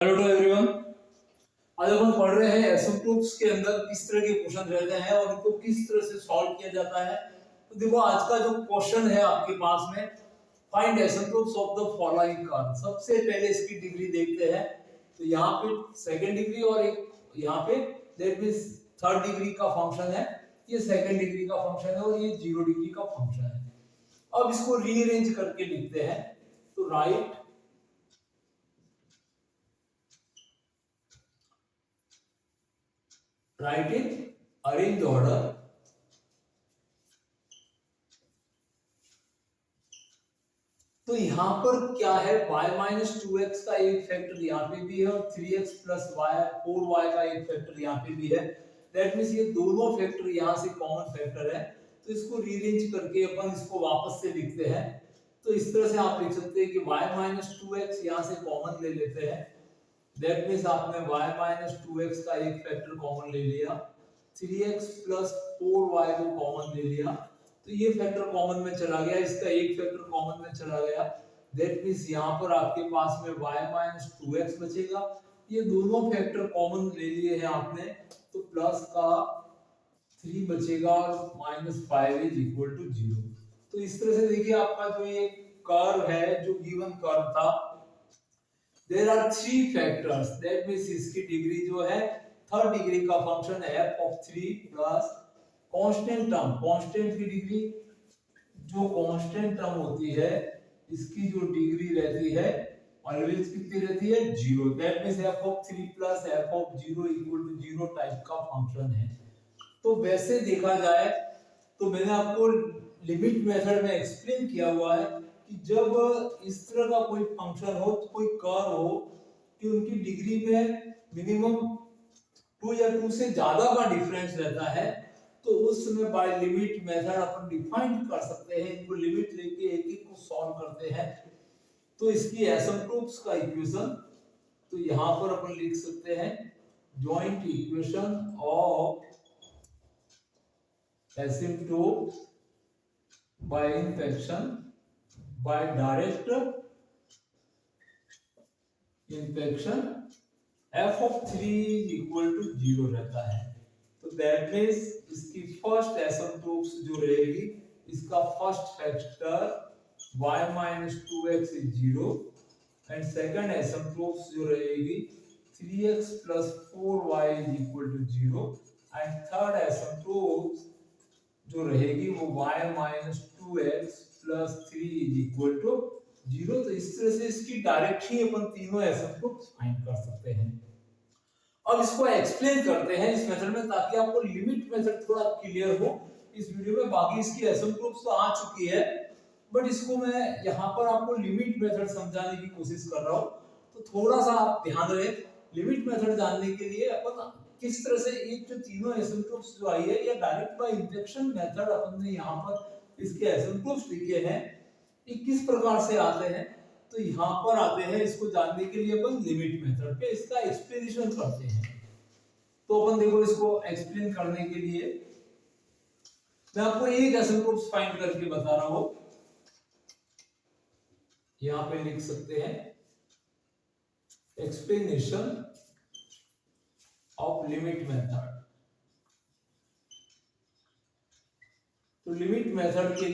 Hello to everyone. आज अपन पढ़ रहे हैं एसिम्प्टोट्स के अंदर किस तरह के क्वेश्चन रहते हैं और उनको किस तरह से सॉल्व किया जाता है। तो देखो आज का जो क्वेश्चन है आपके पास में, find asymptotes of the following curve. सबसे पहले इसकी डिग्री देखते हैं। तो यहाँ पे सेकंड डिग्री और एक यहाँ पे दैट मींस थर्ड डिग्री का फंक्शन है, ये सेकंड डिग्री का फंक्शन है और ये जीरो डिग्री का फंक्शन है। अब इसको रीअरेंज करके लिखते हैं। तो राइट in arranged order तो यहां पर क्या है, y माइनस टू एक्स का एक फैक्टर यहाँ पे भी है और 3x प्लस वाई 4y का एक फैक्टर यहाँ पे भी है। दैट मींस ये दोनों फैक्टर यहाँ से कॉमन फैक्टर है। तो इसको रीअरेंज करके अपन इसको वापस से लिखते हैं। तो इस तरह से आप लिख सकते हैं कि y माइनस टू एक्स यहाँ से कॉमन ले लेते हैं। दैट मींस आपने y माइनस टू एक्स का एक फैक्टर कॉमन ले लिया, 3x प्लस 4y को कॉमन ले लिया। तो ये फैक्टर कॉमन में चला गया, इसका एक फैक्टर कॉमन में चला गया। दैट मींस यहाँ पर आपके पास में y माइनस टू एक्स बचेगा। ये दोनों फैक्टर कॉमन ले लिए हैं आपने, तो प्लस का 3 बचेगा और माइनस 5 इज इक्वल टू 0। तो इस तरह से देखिए आपका जो ये कर्व है, जो गिवन कर्व था, there are three factors, that means इसकी डिग्री जो है थर्ड डिग्री का फंक्शन है f of 3 plus constant term, constant की डिग्री, जो कांस्टेंट टर्म होती है इसकी जो डिग्री रहती है ऑलवेज कितनी रहती है, 0। That means f of 3 plus f of 0 equal to 0 type का फंक्शन है। तो वैसे देखा जाए तो मैंने आपको लिमिट मेथड में एक्सप्लेन किया हुआ है कि जब इस तरह का कोई फंक्शन हो, कोई कर्व हो कि उनकी डिग्री में मिनिमम 2 या 2 से ज्यादा का डिफरेंस रहता है, तो उस समय बाय लिमिट मेथड अपन डिफाइन कर सकते हैं। इनको लिमिट लेके एक एक को सॉल्व करते हैं। तो इसकी एसिम्प्टोट्स का इक्वेशन तो यहां पर अपन लिख सकते हैं, joint equation of asymptote by infection by direct infection f of 3 is equal to 0 रहता है। तो दैट मींस इसकी फर्स्ट एसिम्प्टोट्स जो रहेगी, इसका first factor y minus 2x is 0 and second asymptotes जो रहेगी 3x plus 4y is equal to 0 and third asymptotes जो रहेगी वो y minus two x plus 3 is equal to 0। तो इस तरह से इसकी डायरेक्ट ही अपन तीनों एसिम्प्टोट्स फाइंड कर सकते हैं। अब इसको एक्सप्लेन करते हैं इस मेथड में, ताकि आपको लिमिट मेथड थोड़ा क्लियर हो इस वीडियो में। बाकी इसकी एसिम्प्टोट्स तो आ चुकी है, बट इसको मैं यहाँ पर आपको लिमिट मेथड समझाने की कोशिश कर रहा हूँ। तो थोड़ा सा आप ध्यान रहे, लिमिट मेथड जानने के लिए अपन किस तरह से ये जो तीनों एसिम्प्टोट्स जो आई है, ये डायरेक्ट बाय इंजेक्शन मेथड अपन ने यहाँ पर इसके एसिम्प्टोट्स लिखे हैं, ये किस प्रकार से आते हैं। तो यहाँ पर आते हैं, इसको जानने के लिए अपन लिमिट मेथड पे इसका एक्सप्लेनेशन करते हैं। तो अपन देखो, इसको एक्सप्लेन करने के लिए मैं आपको एक एसिम्प्टोट्स फाइंड करके बता रहा हूं। यहां पे लिख सकते हैं एक्सप्लेनेशन ऑफ लिमिट मेथड। तो लिमिट मेथड के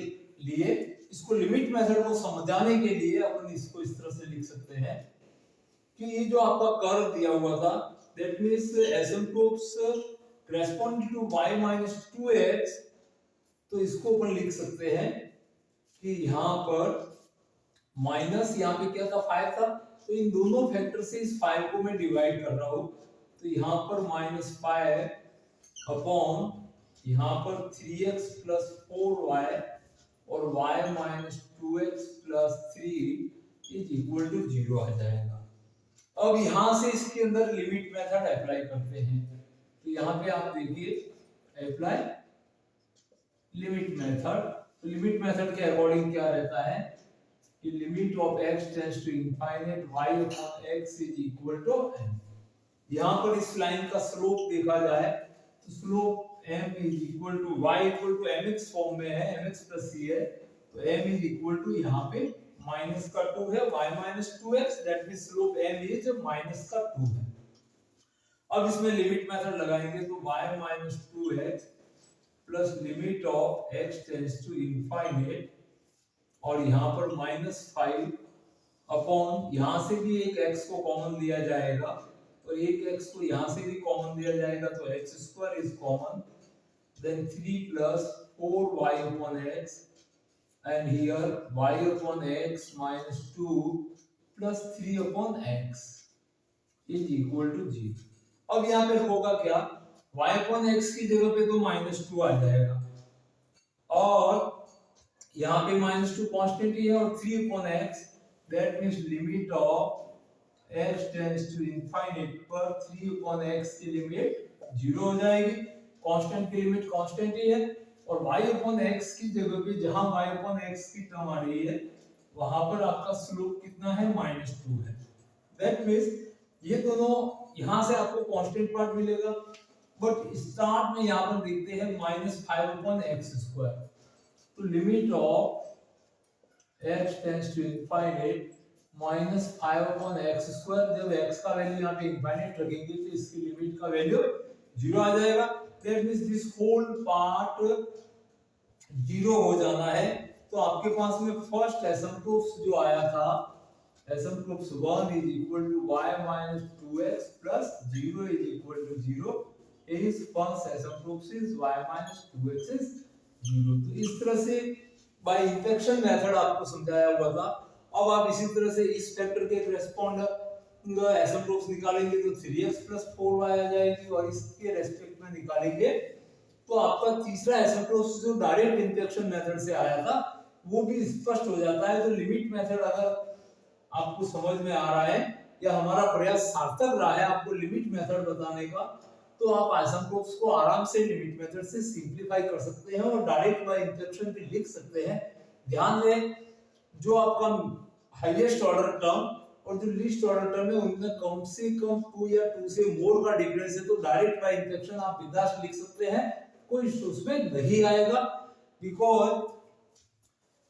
लिए, इसको लिमिट मेथड को समझाने के लिए अपन इसको इस तरह से लिख सकते हैं कि ये जो आपका कर्व दिया हुआ था, that means asymptotes corresponding to y minus 2x, तो इसको अपन लिख सकते हैं कि यहां पर माइनस, यहाँ पे क्या था 5 था, तो इन दोनों फैक्टर से इस 5 को मैं डिवाइड कर रहा हूं। तो यहाँ पर -5 अपॉन यहाँ पर 3x प्लस 4y और y minus 2x plus 3 is equal to 0 आ जाएगा। अब यहाँ से इसके अंदर लिमिट मेथड अप्लाई करते हैं। तो यहाँ पे आप देखिए अप्लाई लिमिट मेथड। तो लिमिट मेथड के अकॉर्डिंग क्या रहता है कि limit of x tends to infinite y upon x is equal to m। यहाँ पर इस लाइन का स्लोप देखा जाए तो slope m is equal to y equal to mx form में है, mx प्लस c है, तो m इज इक्वल टू यहाँ पे माइनस का 2 है, y minus 2x, that means slope m is minus का 2 है। अब इसमें लिमिट मेथड लगाएंगे तो y minus 2x plus limit of x tends to infinite, और यहाँ पर माइनस 5 अपॉन, यहाँ से भी एक x को कॉमन लिया जाएगा, तो एक x को यहाँ से भी कॉमन लिया जाएगा, तो x square is common, then 3 plus 4y upon x, and here y upon x minus 2 plus 3 upon x is equal to 0। अब यहाँ पे होगा क्या, y upon x की जगह पे तो -2 आ जाएगा, और यहाँ पे -2 कांस्टेंट ही है, और 3 upon x, that means limit of x tends to infinite पर 3 upon x की लिमिट 0 हो जाएगी, कांस्टेंट की लिमिट कांस्टेंट ही है, और y upon x की जगह पे जहां y upon x की टर्म आ रही है वहां पर आपका स्लोप कितना है, -2 है। दैट मींस ये दोनों यहां से आपको कांस्टेंट पार्ट मिलेगा, बट स्टार्ट में यहां पर देखते हैं -5 upon x स्क्वायर, तो limit of x tends to infinite -5 upon x square, जब x का वैल्यू यहाँ पे इनफाइनाइट रखेंगे तो इसकी लिमिट का वैल्यू 0 आ जाएगा, that means this whole part 0 हो जाना है। तो आपके पास में फर्स्ट एसिम्प्टोट्स जो आया था, asymptotes 1 is equal to y minus 2x plus 0 is equal to 0, is first asymptotes is y minus 2x is 0। तो इस तरह से बाय इंफेक्शन मेथड आपको समझाया हुआ था। अब आप इसी तरह से इस फैक्टर के करेस्पॉन्ड एसिम्प्टोट्स निकालेंगे तो 3x plus 4y आ जाएगी, और इसके रेस्पेक्ट में निकालेंगे तो आपका तीसरा एसिम्प्टोट्स जो डायरेक्ट इंफेक्शन मेथड से आया था वो भी स्पष्ट हो जाता है। तो लिमिट मेथड अगर आपको समझ में आ रहा है या हमारा प्रयास सार्थक रहा है आपको लिमिट मेथड बताने का, तो आप एसिम्प्टोट्स को आराम से लिमिट मेथड से सिंपलीफाई कर सकते हैं और डायरेक्ट बाय इंफेक्शन भी लिख सकते हैं। ध्यान दें, जो आपका हाईएस्ट ऑर्डर टर्म और जो लीस्ट ऑर्डर टर्म है उनमें कम से कम 2 या 2 से मोर का डिफरेंस है, तो डायरेक्ट बाय इंफेक्शन आप बिंदास लिख सकते हैं, कोई उसमें नहीं आएगा, बिकॉज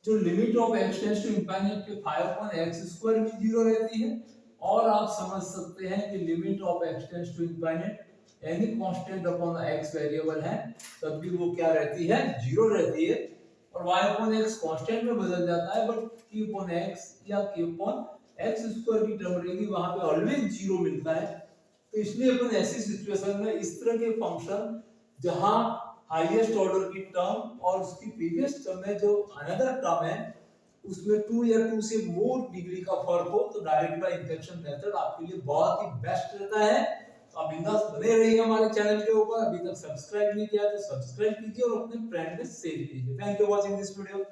जो limit of x tends to infinite के 5 upon x स्क्वायर भी 0 रहती है, और आप समझ सकते हैं कि limit of x tends to infinite any constant upon x variable है तब भी वो क्या रहती है, 0 रहती है, और y upon x कांस्टेंट में बदल जाता है, बट q upon x या q upon x स्क्वायर की टर्म रहेगी वहां पे ऑलवेज 0 मिलता है। तो इसलिए अपन ऐसी सिचुएशन में इस तरह के फंक्शन जहां हाईएस्ट ऑर्डर की टर्म और उसकी प्रीवियस टर्म में जो अनदर टर्म है उसमें 2 या 2 से मोर डिग्री का फर्क हो, तो डायरेक्ट बाय इंफेक्शन मेथड आपके लिए बहुत ही बेस्ट रहता है। तो आप बिंदास बने रहिए हमारे चैनल के ऊपर। अभी तक सब्सक्राइब नहीं किया तो सब्सक्राइब कीजिए और अपने फ्रेंड में शेयर कीजिए। Thank you for watching this video.